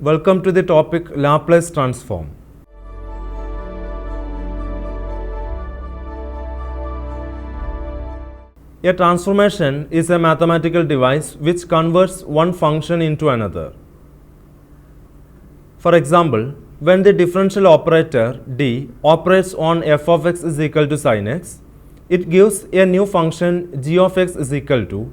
Welcome to the topic Laplace Transform. A transformation is a mathematical device which converts one function into another. For example, when the differential operator d operates on f of x is equal to sin x, it gives a new function g of x is equal to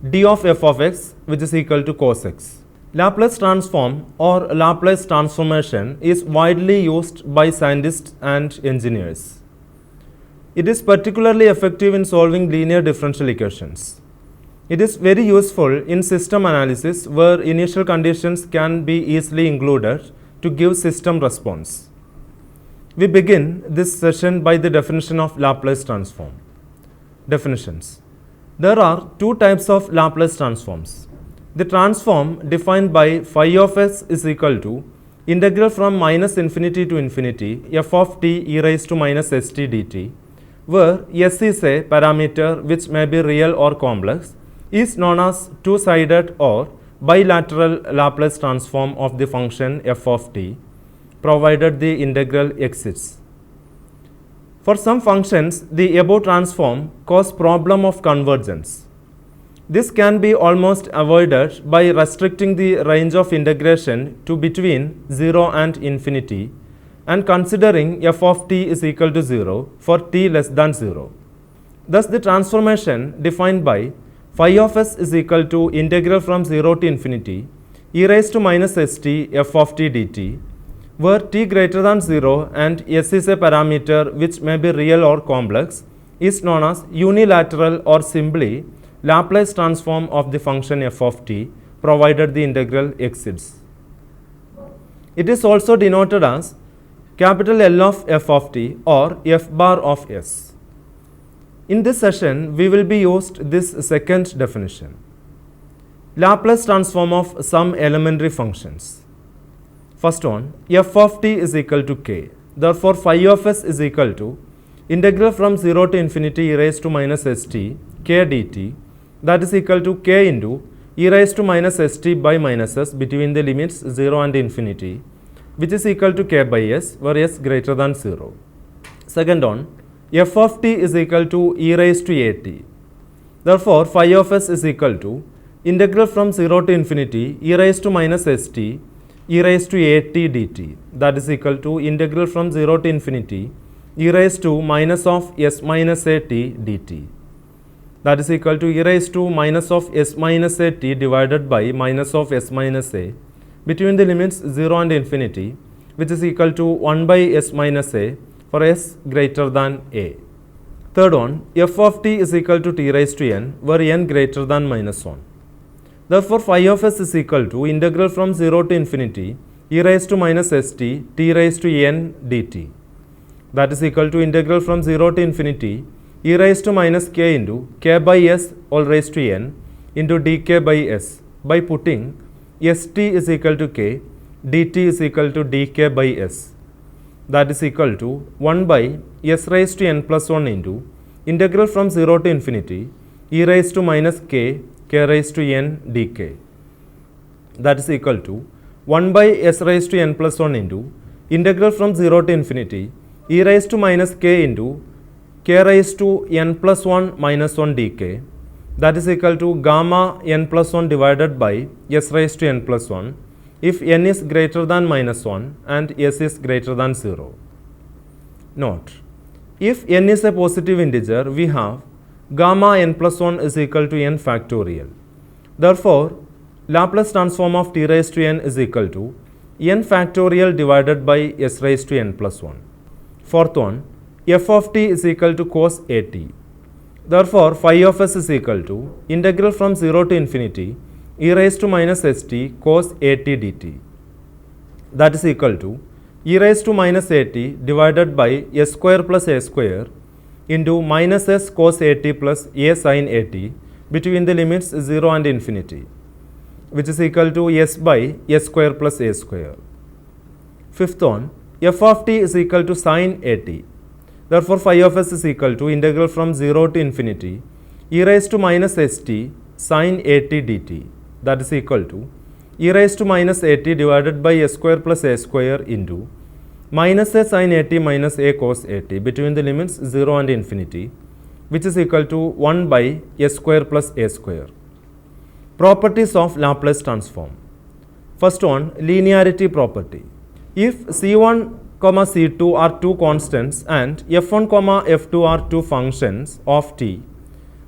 d of f of x, which is equal to cos x. Laplace transform or Laplace transformation is widely used by scientists and engineers. It is particularly effective in solving linear differential equations. It is very useful in system analysis where initial conditions can be easily included to give system response. We begin this session by the definition of Laplace transform. Definitions. There are two types of Laplace transforms. The transform defined by phi of s is equal to integral from minus infinity to infinity f of t e raised to minus st dt, where s is a parameter which may be real or complex, is known as two-sided or bilateral Laplace transform of the function f of t, provided the integral exists. For some functions, the above transform cause problem of convergence. This can be almost avoided by restricting the range of integration to between 0 and infinity and considering f of t is equal to 0 for t less than 0. Thus, the transformation defined by phi of s is equal to integral from 0 to infinity e raised to minus st f of t dt, where t greater than 0 and s is a parameter which may be real or complex, is known as unilateral or simply Laplace transform of the function f of t, provided the integral exists. It is also denoted as capital L of f of t or f bar of s. In this session, we will be used this second definition. Laplace transform of some elementary functions. First one, f of t is equal to k. Therefore, phi of s is equal to integral from 0 to infinity e raised to minus st k dt, that is equal to k into e raised to minus st by minus s between the limits 0 and infinity, which is equal to k by s, where s greater than 0. Second one, f of t is equal to e raised to at. Therefore, phi of s is equal to integral from 0 to infinity e raised to minus st e raised to at dt, that is equal to integral from 0 to infinity e raised to minus of s minus at dt, that is equal to e raised to minus of s minus at divided by minus of s minus a between the limits 0 and infinity, which is equal to 1 by s minus a for s greater than a. Third one, f of t is equal to t raised to n, where n greater than minus 1. Therefore, phi of s is equal to integral from 0 to infinity e raised to minus st t raised to n dt, that is equal to integral from 0 to infinity e raised to minus k into k by s all raised to n into dk by s by putting st is equal to k, dt is equal to dk by s, that is equal to 1 by s raised to n plus 1 into integral from 0 to infinity e raised to minus k raised to n dk, that is equal to 1 by s raised to n plus 1 into integral from 0 to infinity e raised to minus k into k raised to n plus 1 minus 1 dk, that is equal to gamma n plus 1 divided by s raised to n plus 1 if n is greater than minus 1 and s is greater than 0. Note, if n is a positive integer, we have gamma n plus 1 is equal to n factorial. Therefore, Laplace transform of t raised to n is equal to n factorial divided by s raised to n plus 1. Fourth one, f of t is equal to cos at. Therefore, phi of s is equal to integral from 0 to infinity e raised to minus st cos at dt, that is equal to e raised to minus at divided by s square plus a square into minus s cos at plus a sin at between the limits 0 and infinity, which is equal to s by s square plus a square. Fifth one, f of t is equal to sin at. Therefore, phi of s is equal to integral from 0 to infinity e raised to minus st sin at dt, that is equal to e raised to minus at divided by a square plus a square into minus a sin at minus a cos at between the limits 0 and infinity, which is equal to 1 by a square plus a square. Properties of Laplace transform. First one, linearity property. If C1, C2 are two constants and F1, F2 are two functions of t,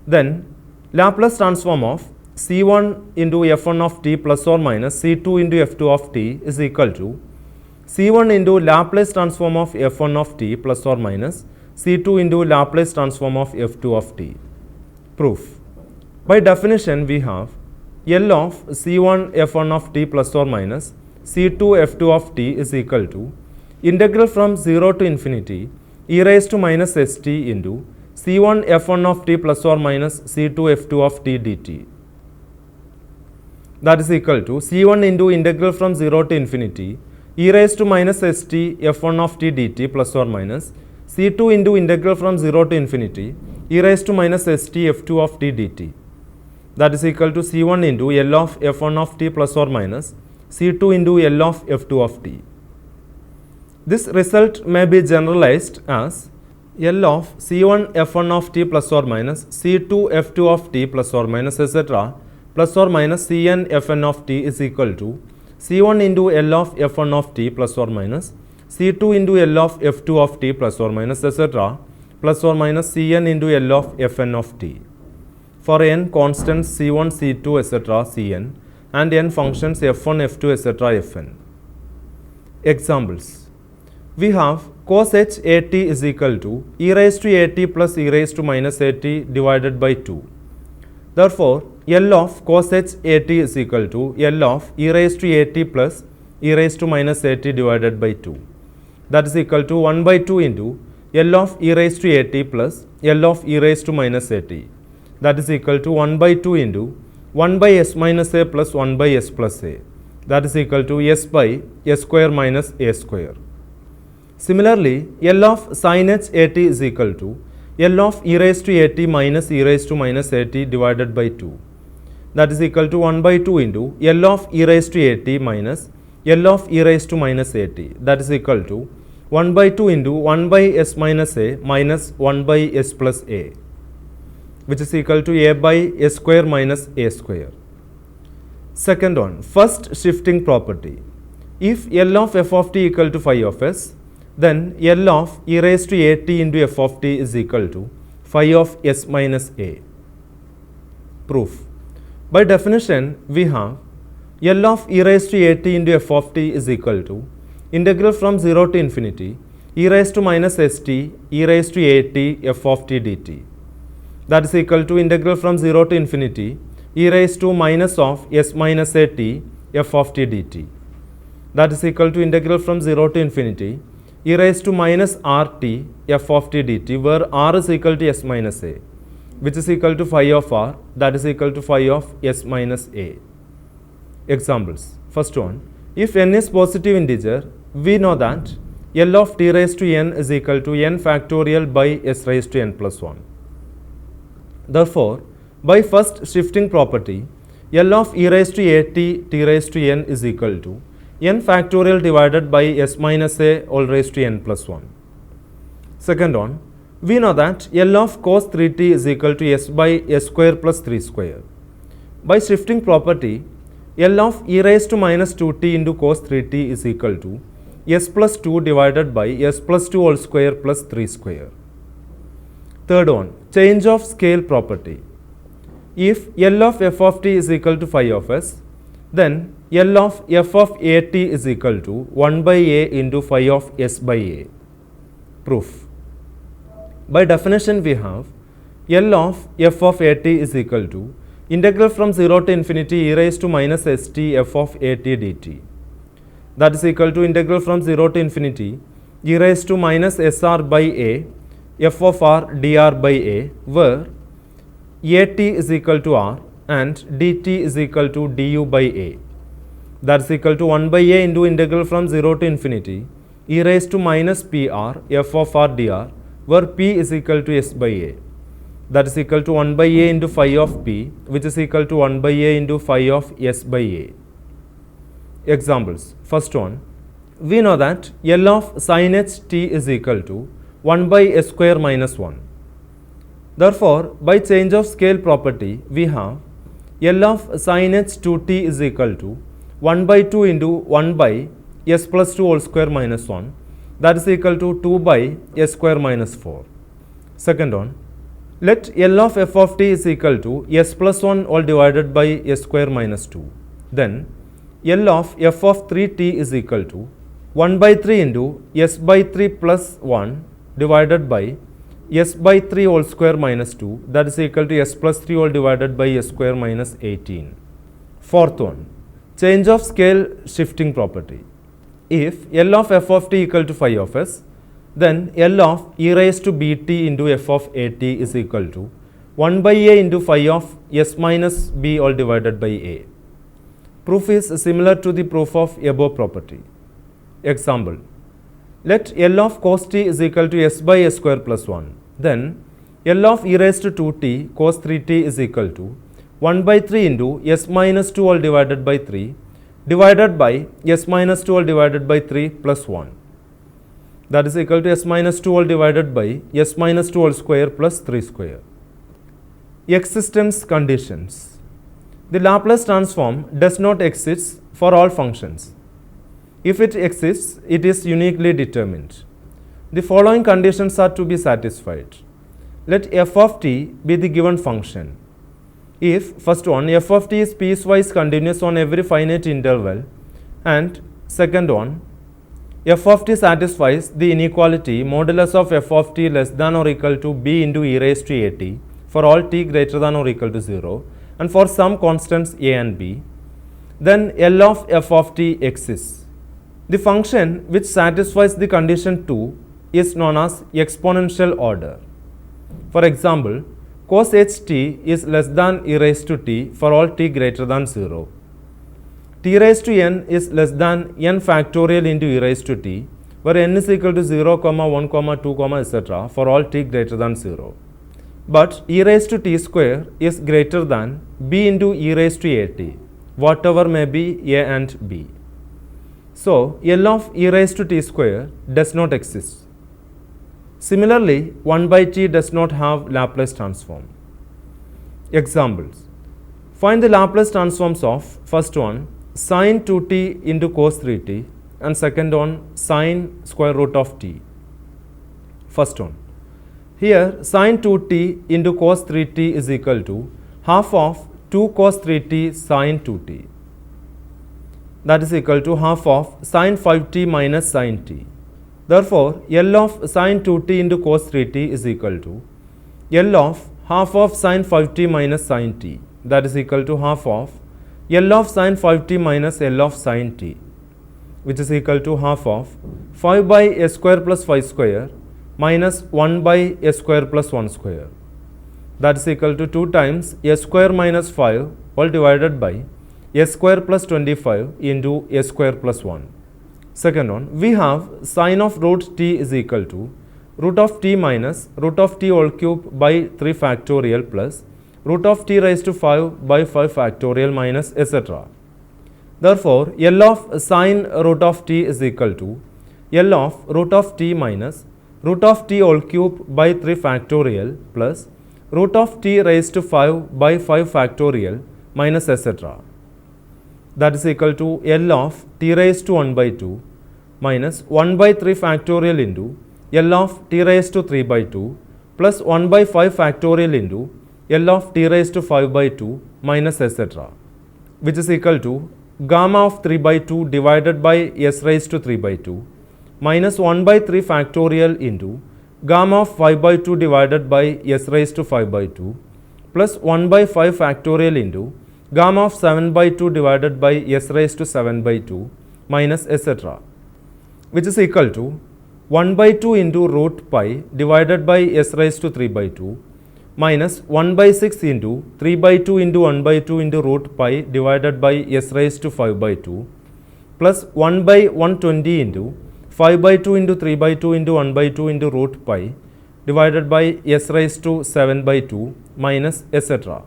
then Laplace transform of C1 into F1 of t plus or minus C2 into F2 of t is equal to C1 into Laplace transform of F1 of t plus or minus C2 into Laplace transform of F2 of t. Proof. By definition, we have L of C1 F1 of t plus or minus C2 F2 of t is equal to integral from 0 to infinity e raised to minus st into C1 F1 of t plus or minus C2 F2 of t dt. That is equal to C1 into integral from 0 to infinity e raised to minus st F1 of t dt plus or minus C2 into integral from 0 to infinity e raised to minus st F2 of t dt. That is equal to C1 into L of F1 of t plus or minus C2 into L of F2 of t. This result may be generalized as L of C1 F1 of t plus or minus C2 F2 of t plus or minus etc. plus or minus Cn Fn of t is equal to C1 into L of F1 of t plus or minus C2 into L of F2 of t plus or minus etc. plus or minus Cn into L of Fn of t. For n constants C1, C2 etc. Cn and n functions F1, F2 etc. Fn. Examples. We have cos h at is equal to e raised to at plus e raised to minus at divided by 2. Therefore, L of cos h at is equal to L of e raised to at plus e raised to minus at divided by 2. That is equal to 1 by 2 into L of e raised to at plus L of e raised to minus at. That is equal to 1 by 2 into 1 by s minus a plus 1 by s plus a. That is equal to s by s square minus a square. Similarly, L of sin h at is equal to L of e raised to at minus e raised to minus at divided by 2. That is equal to 1 by 2 into L of e raised to at minus L of e raised to minus at. That is equal to 1 by 2 into 1 by s minus a minus 1 by s plus a, which is equal to a by s square minus a square. Second one, first shifting property. If L of f of t equal to phi of s, then L of e raised to at into f of t is equal to phi of s minus a. Proof. By definition, we have L of e raised to at into f of t is equal to integral from 0 to infinity e raised to minus st e raised to at f of t dt. That is equal to integral from 0 to infinity e raised to minus of s minus at f of t dt. That is equal to integral from 0 to infinity e raised to minus rt f of t dt, where r is equal to s minus a, which is equal to phi of r, that is equal to phi of s minus a. Examples. First one, if n is positive integer, we know that L of t raised to n is equal to n factorial by s raised to n plus 1. Therefore, by first shifting property, L of e raised to at t raised to n is equal to n factorial divided by s minus a all raised to n plus 1. Second one, we know that L of cos 3t is equal to s by s square plus 3 square. By shifting property, L of e raised to minus 2t into cos 3t is equal to s plus 2 divided by s plus 2 whole square plus 3 square. Third one, change of scale property. If L of f of t is equal to phi of s, then L of f of at is equal to 1 by a into phi of s by a. Proof. By definition, we have L of f of at is equal to integral from 0 to infinity e raised to minus st f of at dt. That is equal to integral from 0 to infinity e raised to minus sr by a f of r dr by a, where at is equal to r and dt is equal to du by a. That is equal to 1 by a into integral from 0 to infinity e raised to minus pr f of r dr, where p is equal to s by a. That is equal to 1 by a into phi of p, which is equal to 1 by a into phi of s by a. Examples. First one, we know that L of sin h t is equal to 1 by s square minus 1. Therefore, by change of scale property, we have L of sin h 2t is equal to 1 by 2 into 1 by s plus 2 whole square minus 1, that is equal to 2 by s square minus 4. Second one, let L of f of t is equal to s plus 1 all divided by s square minus 2. Then L of f of 3t is equal to 1 by 3 into s by 3 plus 1 divided by s by 3 whole square minus 2, that is equal to s plus 3 all divided by s square minus 18. Fourth one, change of scale shifting property. If L of f of t equal to phi of s, then L of e raised to bt into f of at is equal to 1 by a into phi of s minus b all divided by a. Proof is similar to the proof of above property. Example, let L of cos t is equal to s by s square plus 1. Then L of e raised to 2t cos 3t is equal to 1 by 3 into s minus 2 all divided by 3 divided by s minus 2 all divided by 3 plus 1. That is equal to s minus 2 all divided by s minus 2 all square plus 3 square. Existence conditions. The Laplace transform does not exist for all functions. If it exists, it is uniquely determined. The following conditions are to be satisfied. Let f of t be the given function. If, first one, f of t is piecewise continuous on every finite interval, and second one, f of t satisfies the inequality modulus of f of t less than or equal to b into e raised to at for all t greater than or equal to 0 and for some constants a and b, then L of f of t exists. The function which satisfies the condition 2 is known as exponential order. For example, cos ht is less than e raised to t for all t greater than 0. T raised to n is less than n factorial into e raised to t, where n is equal to 0, 1, 2, etc. for all t greater than 0. But e raised to t square is greater than b into e raised to at, whatever may be a and b. So, L of e raised to t square does not exist. Similarly, 1 by t does not have Laplace transform. Examples. Find the Laplace transforms of first one sin 2t into cos 3t and second one sin square root of t. First one. Here sin 2t into cos 3t is equal to half of 2 cos 3t sin 2t. That is equal to half of sin 5t minus sin t. Therefore, L of sin 2t into cos 3t is equal to L of half of sin 5t minus sin t. That is equal to half of L of sin 5t minus L of sin t, which is equal to half of 5 by s square plus 5 square minus 1 by s square plus 1 square. That is equal to 2 times s square minus 5 all divided by s square plus 25 into s square plus 1. Second one, we have sin of root t is equal to root of t minus root of t whole cube by 3 factorial plus root of t raised to 5 by 5 factorial minus etc. Therefore, L of sin root of t is equal to L of root of t minus root of t whole cube by 3 factorial plus root of t raised to 5 by 5 factorial minus etc. That is equal to L of t raised to 1 by 2 minus 1 by 3 factorial into L of t raised to 3 by 2 plus 1 by 5 factorial into L of t raised to 5 by 2 minus etc., which is equal to gamma of 3 by 2 divided by s raised to 3 by 2 minus 1 by 3 factorial into gamma of 5 by 2 divided by s raised to 5 by 2 plus 1 by 5 factorial into gamma of 7 by 2 divided by s raised to 7 by 2 minus etc., which is equal to 1 by 2 into root pi divided by s raised to 3 by 2 minus 1 by 6 into 3 by 2 into 1 by 2 into root pi divided by s raised to 5 by 2 plus 1 by 120 into 5 by 2 into 3 by 2 into 1 by 2 into root pi divided by s raised to 7 by 2 minus etc.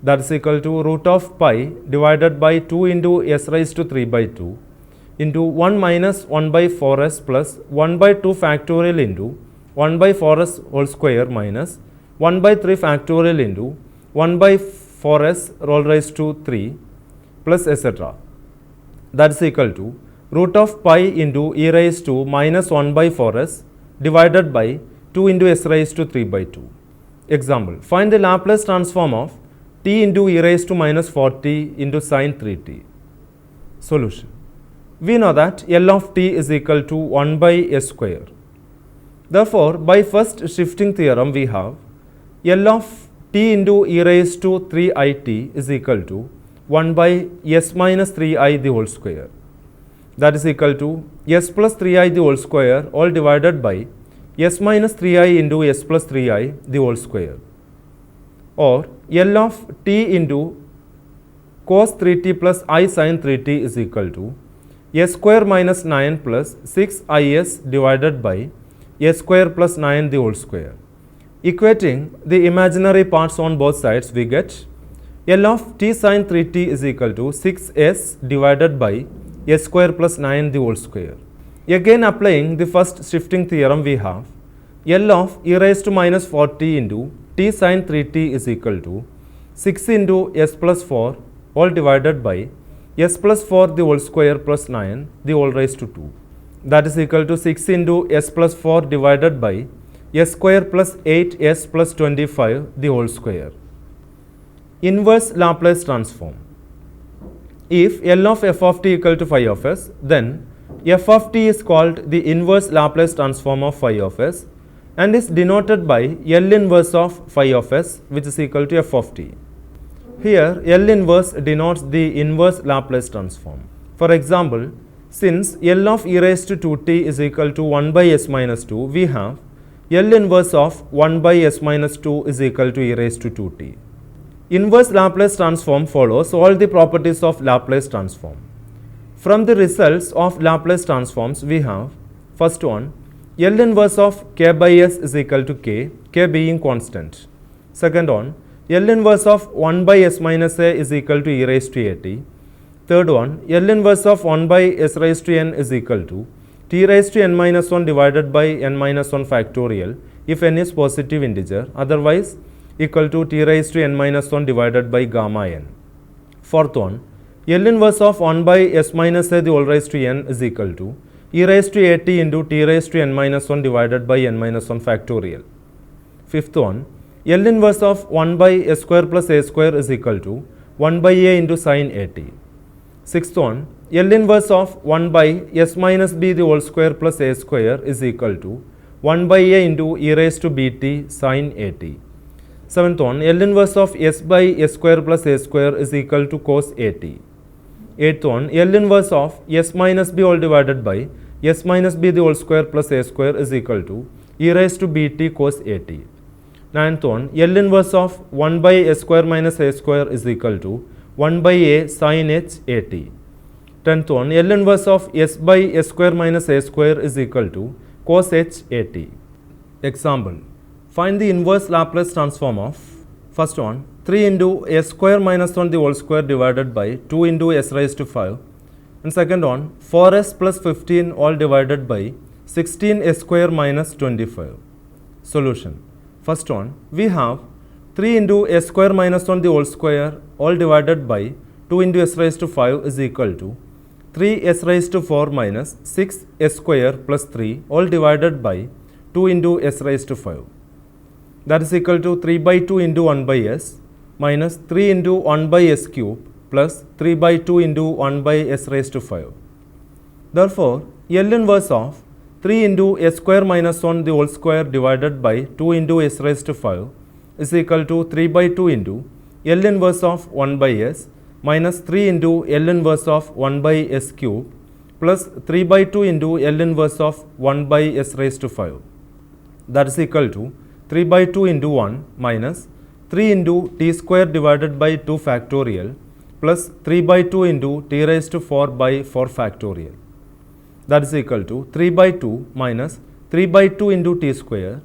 that is equal to root of pi divided by 2 into s raised to 3 by 2 into 1 minus 1 by 4s plus 1 by 2 factorial into 1 by 4s whole square minus 1 by 3 factorial into 1 by 4s all raised to 3 plus etc. That is equal to root of pi into e raised to minus 1 by 4s divided by 2 into s raised to 3 by 2. Example, find the Laplace transform of t into e raised to minus 4t into sine 3t. Solution. We know that L of t is equal to 1 by s square. Therefore, by first shifting theorem we have L of t into e raised to 3it is equal to 1 by s minus 3i the whole square. That is equal to s plus 3i the whole square all divided by s minus 3i into s plus 3i the whole square, or L of t into cos 3t plus I sin 3t is equal to s square minus 9 plus 6is divided by s square plus 9 the whole square. Equating the imaginary parts on both sides, we get L of t sin 3t is equal to 6s divided by s square plus 9 the whole square. Again applying the first shifting theorem, we have L of e raised to minus 4t into t sin 3t is equal to 6 into s plus 4 all divided by s plus 4 the whole square plus 9 the whole raised to 2. That is equal to 6 into s plus 4 divided by s square plus 8s plus 25 the whole square. Inverse Laplace transform. If L of f of t equal to phi of s, then f of t is called the inverse Laplace transform of phi of s and is denoted by L inverse of phi of s, which is equal to f of t. Here L inverse denotes the inverse Laplace transform. For example, since L of e raised to 2t is equal to 1 by s minus 2, we have L inverse of 1 by s minus 2 is equal to e raised to 2t. Inverse Laplace transform follows all the properties of Laplace transform. From the results of Laplace transforms, we have first one, L inverse of k by s is equal to k being constant. Second one, L inverse of 1 by s minus a is equal to e raised to at. Third one, L inverse of 1 by s raised to n is equal to t raised to n minus 1 divided by n minus 1 factorial if n is positive integer, otherwise equal to t raised to n minus 1 divided by gamma n. Fourth one, L inverse of 1 by s minus a the whole raised to n is equal to e raised to at into t raised to n minus 1 divided by n minus 1 factorial. Fifth one, L inverse of 1 by s square plus a square is equal to 1 by a into sin at. Sixth one, L inverse of 1 by s minus b the whole square plus a square is equal to 1 by a into e raised to bt sin at. Seventh one, L inverse of s by s square plus a square is equal to cos at. Eighth one, L inverse of s minus b all divided by s minus b the whole square plus a square is equal to e raised to bt cos at. Ninth one, L inverse of 1 by s square minus a square is equal to 1 by a sin h at. Tenth one, L inverse of s by s square minus a square is equal to cos h at. Example, find the inverse Laplace transform of first one, 3 into s square minus 1 the whole square divided by 2 into s raised to 5, and second one, 4s plus 15 all divided by 16s square minus 25. Solution. First one, we have 3 into s square minus 1 the whole square all divided by 2 into s raised to 5 is equal to 3s raised to 4 minus 6s square plus 3 all divided by 2 into s raised to 5. That is equal to 3 by 2 into 1 by s minus 3 into 1 by s cube plus 3 by 2 into 1 by s raised to 5. Therefore, L inverse of 3 into s square minus 1 the whole square divided by 2 into s raised to 5 is equal to 3 by 2 into L inverse of 1 by s minus 3 into L inverse of 1 by s cube plus 3 by 2 into L inverse of 1 by s raised to 5. That is equal to 3 by 2 into 1 minus 3 into t square divided by 2 factorial plus 3 by 2 into t raised to 4 by 4 factorial. That is equal to 3 by 2 minus 3 by 2 into t square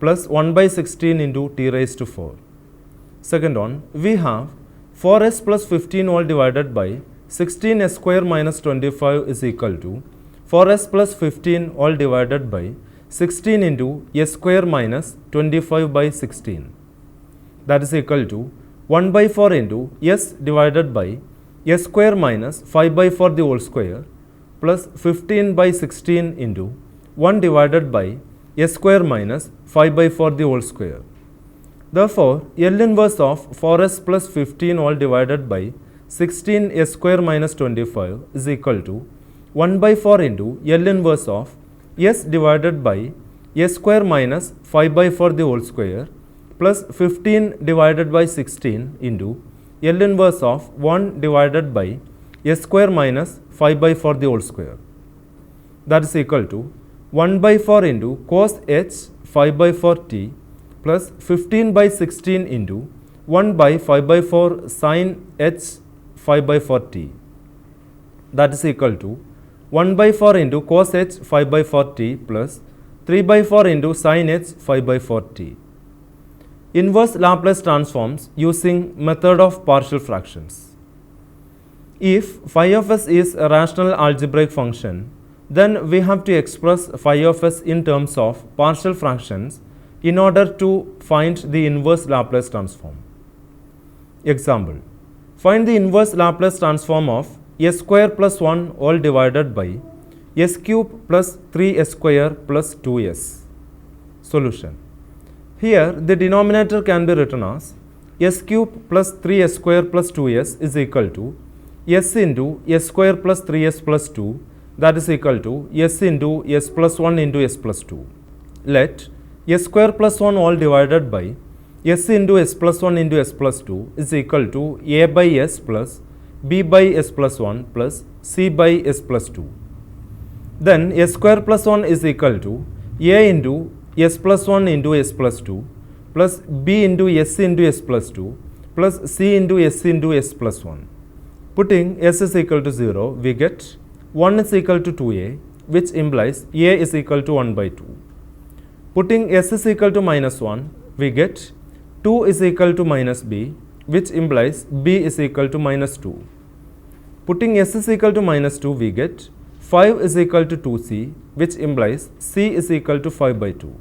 plus 1 by 16 into t raised to 4. Second one, we have 4s plus 15 all divided by 16s square minus 25 is equal to 4s plus 15 all divided by 16 into s square minus 25 by 16. That is equal to 1 by 4 into s divided by s square minus 5 by 4 the whole square plus 15 by 16 into 1 divided by s square minus 5 by 4 the whole square. Therefore, L inverse of 4s plus 15 all divided by 16 s square minus 25 is equal to 1 by 4 into L inverse of s divided by s square minus 5 by 4 the whole square plus 15 divided by 16 into L inverse of 1 divided by s square minus 5 by 4 the whole square. That is equal to 1 by 4 into cos h 5 by 4 t plus 15 by 16 into 1 by 5 by 4 sin h 5 by 4 t. That is equal to 1 by 4 into cos h 5 by 4 t plus 3 by 4 into sin h 5 by 4 t. Inverse Laplace transforms using method of partial fractions. If phi of s is a rational algebraic function, then we have to express phi of s in terms of partial fractions in order to find the inverse Laplace transform. Example: find the inverse Laplace transform of s square plus 1 all divided by s cube plus 3s square plus 2s. Solution: here the denominator can be written as s cube plus 3s square plus 2s is equal to s into s square plus 3s plus 2, that is equal to s into s plus 1 into s plus 2. Let s square plus 1 all divided by s into s plus 1 into s plus 2 is equal to a by s plus b by s plus 1 plus c by s plus 2. Then s square plus 1 is equal to a into s plus 1 into s plus 2 plus b into s plus 2 plus c into s plus 1. Putting s is equal to 0, we get 1 is equal to 2a, which implies a is equal to 1 by 2. Putting s is equal to minus 1, we get 2 is equal to minus b, which implies b is equal to minus 2. Putting s is equal to minus 2, we get 5 is equal to 2c, which implies c is equal to 5 by 2.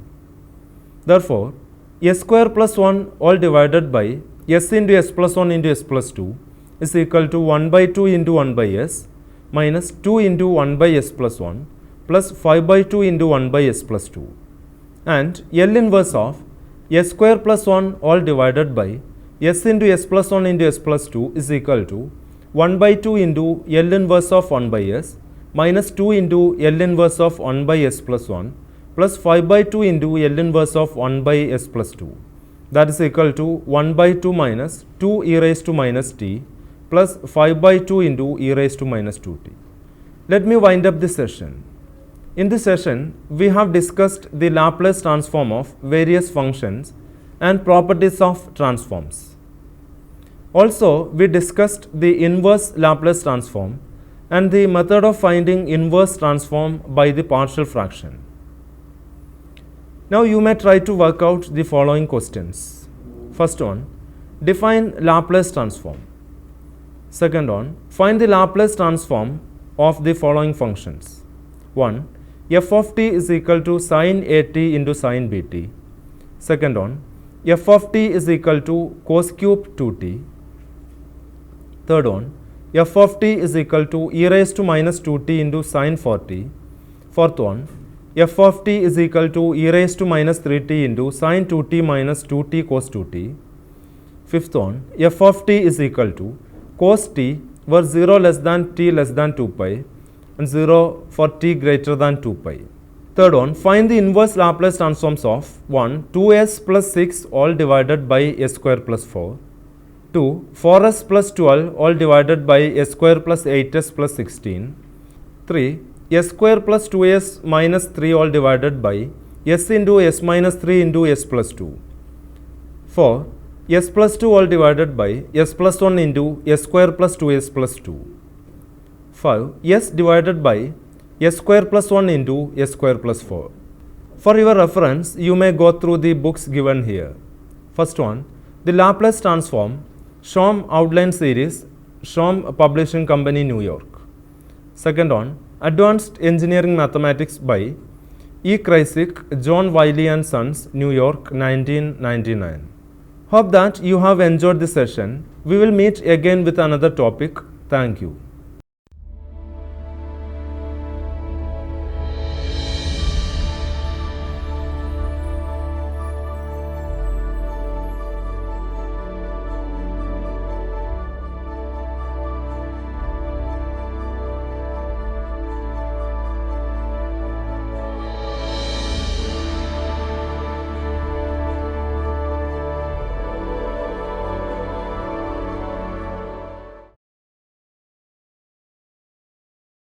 Therefore, s square plus 1 all divided by s into s plus 1 into s plus 2 is equal to 1 by 2 into 1 by s minus 2 into 1 by s plus 1 plus 5 by 2 into 1 by s plus 2. And L inverse of s square plus 1 all divided by s into s plus 1 into s plus 2 is equal to 1 by 2 into L inverse of 1 by s minus 2 into L inverse of 1 by s plus 1 plus 5 by 2 into L inverse of 1 by s plus 2. That is equal to 1 by 2 minus 2 e raised to minus t plus 5 by 2 into e raised to minus 2t. Let me wind up this session. In this session, we have discussed the Laplace transform of various functions and properties of transforms. Also, we discussed the inverse Laplace transform and the method of finding inverse transform by the partial fraction. Now, you may try to work out the following questions. First one, define Laplace transform. Second one, find the Laplace transform of the following functions. 1. F of t is equal to sin at into sin bt. Second one, f of t is equal to cos cube 2t. Third one, f of t is equal to e raised to minus 2t into sin 4t. Fourth one, f of t is equal to e raised to minus 3t into sin 2t minus 2t cos 2t. Fifth one, f of t is equal to cos t where 0 less than t less than 2 pi and 0 for t greater than 2 pi. Third one, find the inverse Laplace transforms of 1. 2s plus 6 all divided by s square plus 4. 2. 4s plus 12 all divided by s square plus 8s plus 16. 3. s square plus 2s minus 3 all divided by s into s minus 3 into s plus 2. 4. s plus 2 all divided by s plus 1 into s square plus 2s plus 2. 5. s divided by s square plus 1 into s square plus 4. For your reference, you may go through the books given here. First one, the Laplace transform Shom Outline Series, Shom Publishing Company, New York. Second one, Advanced Engineering Mathematics by E. Kreisig, John Wiley and Sons, New York, 1999. Hope that you have enjoyed this session. We will meet again with another topic. Thank you.